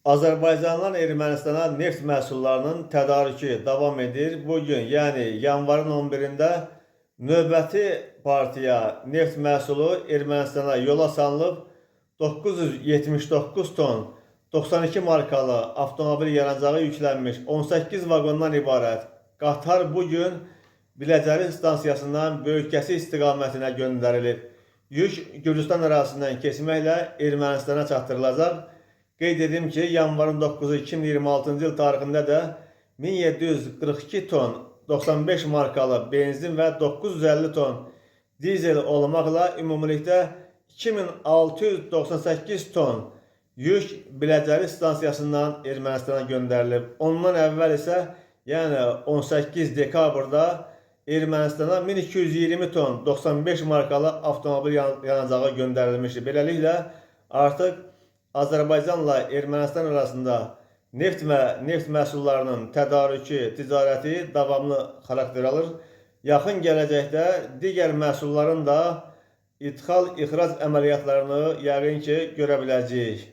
Azərbaycandan Ermənistana neft məhsullarının tədarükü davam edir. Bugün, yəni yanvarın 11-də növbəti partiya neft məhsulu Ermənistana yola salınıb. 979 ton 92 markalı avtomobil yanacağı yüklənmiş 18 vaqondan ibarət qatar bugün Biləcəri stansiyasından Böyükqəsi istiqamətinə göndərilib. Yük Gürcüstan ərazisindən keçməklə Ermənistana çatdırılacaq. Qeyd edim ki, yanvarın 9-u 2026-cı il tarixində də 1742 ton 95 markalı benzin və 950 ton dizel olmaqla ümumilikdə 2698 ton yük Biləcəri stansiyasından Ermənistana göndərilib. Ondan əvvəl isə, yəni 18 dekabrda Ermənistana 1220 ton 95 markalı avtomobil yanacağı göndərilmişdir. Beləliklə, artıq Azərbaycanla Ermənistan arasında neft məhsullarının tədarükü, ticarəti davamlı xarakter alır. Yaxın gələcəkdə digər məhsulların da ixrac əməliyyatlarını yəqin ki görə biləcəyik.